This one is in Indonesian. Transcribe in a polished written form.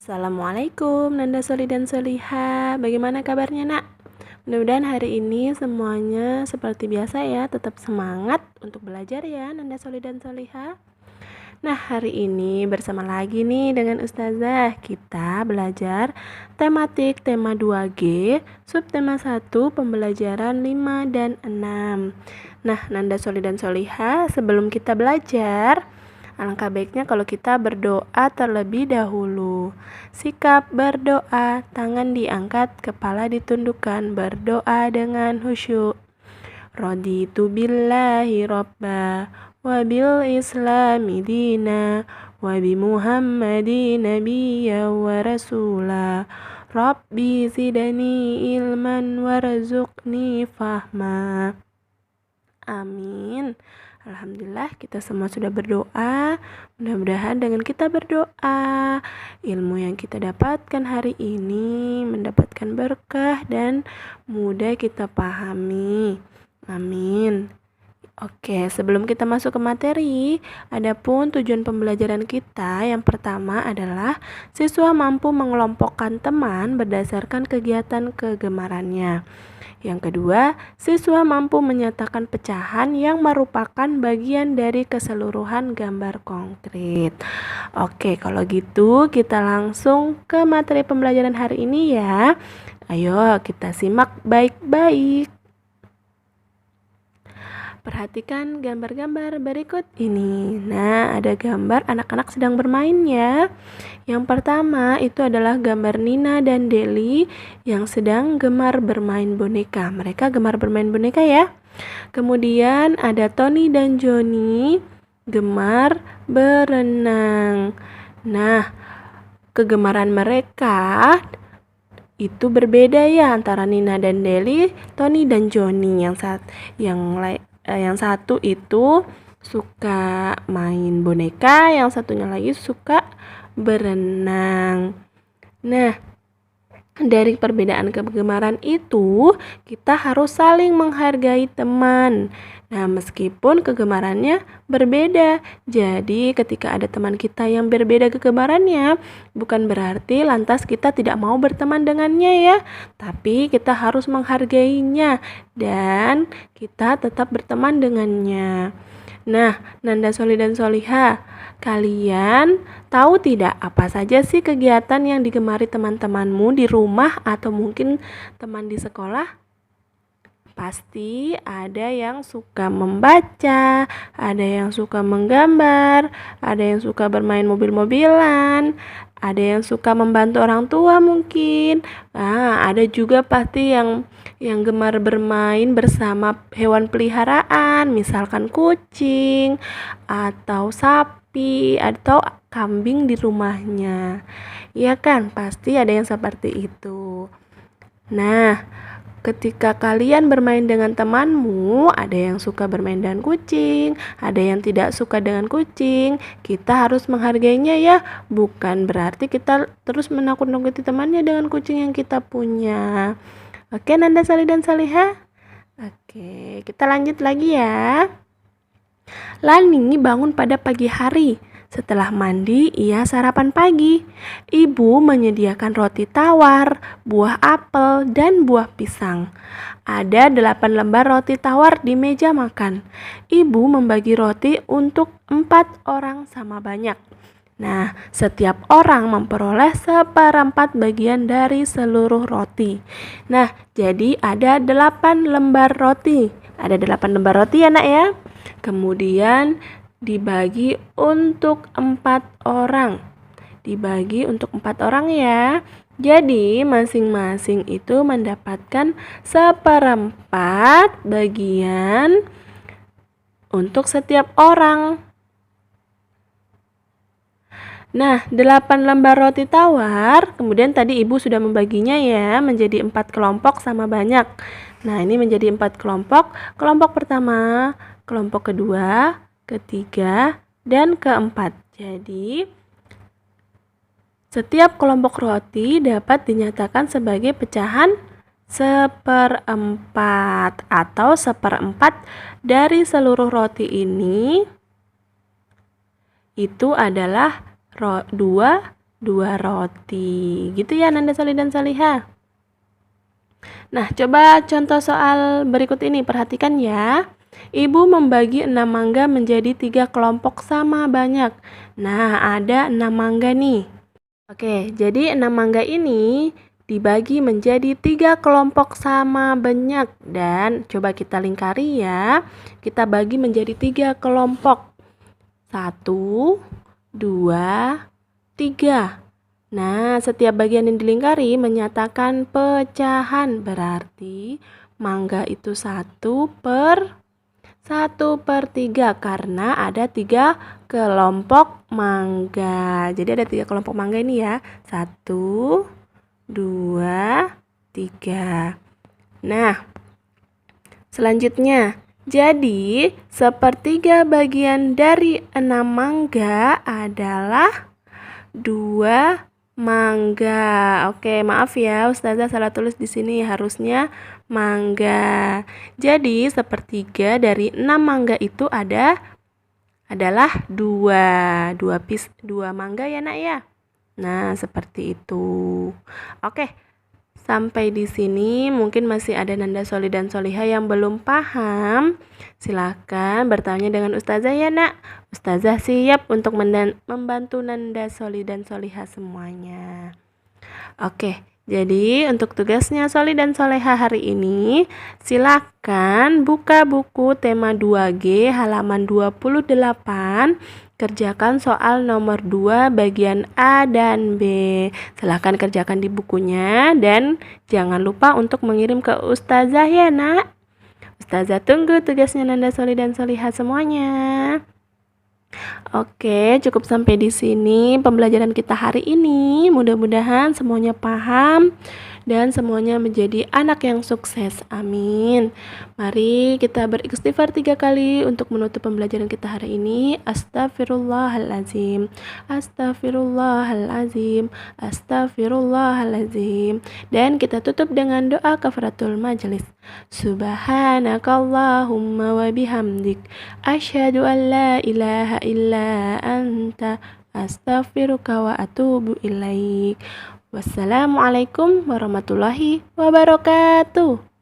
Assalamualaikum Nanda Soli dan Soliha. Bagaimana kabarnya nak? Mudah-mudahan hari ini semuanya seperti biasa ya, tetap semangat untuk belajar ya Nanda Soli dan Soliha. Nah, hari ini bersama lagi nih dengan Ustazah. Kita belajar tematik tema 2G, subtema 1, pembelajaran 5 dan 6. Nah, Nanda Soli dan Soliha, sebelum kita belajar, alangkah baiknya kalau kita berdoa terlebih dahulu. Sikap berdoa, tangan diangkat, kepala ditundukkan, berdoa dengan khusyuk. Raditu billahi robba, wa bil islami dina, wa bi muhammadin nabiyya wa rasula. Rabbi zidani ilman warzuqni fahma. Amin. Alhamdulillah kita semua sudah berdoa. Mudah-mudahan dengan kita berdoa, ilmu yang kita dapatkan hari ini mendapatkan berkah dan mudah kita pahami. Amin. Oke, sebelum kita masuk ke materi, adapun tujuan pembelajaran kita yang pertama adalah siswa mampu mengelompokkan teman berdasarkan kegiatan kegemarannya. Yang kedua, siswa mampu menyatakan pecahan yang merupakan bagian dari keseluruhan gambar konkret. Oke, kalau gitu kita langsung ke materi pembelajaran hari ini ya. Ayo kita simak baik-baik. Perhatikan gambar-gambar berikut ini. Nah, ada gambar anak-anak sedang bermain ya. Yang pertama itu adalah gambar Nina dan Deli yang sedang gemar bermain boneka. Mereka gemar bermain boneka ya. Kemudian ada Tony dan Johnny gemar berenang. Nah, kegemaran mereka itu berbeda ya antara Nina dan Deli, Tony dan Johnny. Yang satu itu suka main boneka, yang satunya lagi suka berenang. Nah, dari perbedaan kegemaran itu, kita harus saling menghargai teman. Nah, meskipun kegemarannya berbeda. Jadi, ketika ada teman kita yang berbeda kegemarannya, bukan berarti lantas kita tidak mau berteman dengannya ya. Tapi kita harus menghargainya dan kita tetap berteman dengannya. Nah, Nanda Soli dan Soliha, kalian tahu tidak apa saja sih kegiatan yang digemari teman-temanmu di rumah atau mungkin teman di sekolah? Pasti ada yang suka membaca, ada yang suka menggambar, ada yang suka bermain mobil-mobilan, ada yang suka membantu orang tua mungkin. Ada juga pasti yang gemar bermain bersama hewan peliharaan, misalkan kucing atau sapi atau kambing di rumahnya. Iya kan? Pasti ada yang seperti itu. Nah, ketika kalian bermain dengan temanmu, ada yang suka bermain dengan kucing, ada yang tidak suka dengan kucing. Kita harus menghargainya ya. Bukan berarti kita terus menakut-nakuti temannya dengan kucing yang kita punya. Oke, Nanda Sali dan Saliha? Oke, kita lanjut lagi ya. Lani bangun pada pagi hari. Setelah mandi, ia sarapan pagi. Ibu menyediakan roti tawar, buah apel, dan buah pisang. Ada 8 lembar roti tawar di meja makan. Ibu membagi roti untuk 4 orang sama banyak. Nah, setiap orang memperoleh 1/4 bagian dari seluruh roti. Nah, jadi ada 8 lembar roti. Ada 8 lembar roti ya nak ya. Kemudian dibagi untuk 4 orang. Dibagi untuk 4 orang ya. Jadi masing-masing itu mendapatkan 1/4 bagian untuk setiap orang. Nah, 8 lembar roti tawar, kemudian tadi ibu sudah membaginya ya menjadi 4 kelompok sama banyak. Nah, ini menjadi 4 kelompok. Kelompok pertama, kelompok kedua, ketiga, dan keempat. Jadi, setiap kelompok roti dapat dinyatakan sebagai pecahan 1/4 atau 1/4 dari seluruh roti ini itu adalah 2 2 roti. Gitu ya Nanda Soli dan Soliha. Nah, coba contoh soal berikut ini, perhatikan ya. Ibu membagi 6 mangga menjadi 3 kelompok sama banyak. Nah, ada 6 mangga nih. Oke, jadi 6 mangga ini dibagi menjadi 3 kelompok sama banyak. Dan coba kita lingkari ya. Kita bagi menjadi 3 kelompok. 1, 2, 3. Nah, setiap bagian yang dilingkari menyatakan pecahan. Berarti mangga itu 1/3 karena ada 3 kelompok mangga. Jadi ada 3 kelompok mangga ini ya. 1, 2, 3. Nah, selanjutnya. Jadi, 1/3 bagian dari 6 mangga adalah 2 mangga. Oke, maaf ya, Ustazah salah tulis di sini, harusnya mangga. Jadi, 1/3 dari 6 mangga itu adalah 2 mangga ya, Nak ya. Nah, seperti itu. Oke. Sampai di sini mungkin masih ada Nanda Soli dan Soliha yang belum paham. Silahkan bertanya dengan Ustazah ya Nak. Ustazah siap untuk membantu Nanda Soli dan Soliha semuanya. Oke, jadi untuk tugasnya Soli dan Soleha hari ini, silakan buka buku tema 2G halaman 28. Kerjakan soal nomor 2 bagian A dan B. Silahkan kerjakan di bukunya dan jangan lupa untuk mengirim ke Ustazah ya Nak. Ustazah tunggu tugasnya Nanda Soli dan Soliha semuanya. Oke, cukup sampai di sini pembelajaran kita hari ini. Mudah-mudahan semuanya paham dan semuanya menjadi anak yang sukses. Amin. Mari kita beristighfar 3 kali untuk menutup pembelajaran kita hari ini. Astaghfirullahalazim. Astaghfirullahalazim. Astaghfirullahalazim. Dan kita tutup dengan doa kafaratul majelis. Subhanakallahumma wa bihamdik asyhadu an la ilaha illa anta astaghfiruka wa atubu ilaik. Wassalamualaikum warahmatullahi wabarakatuh.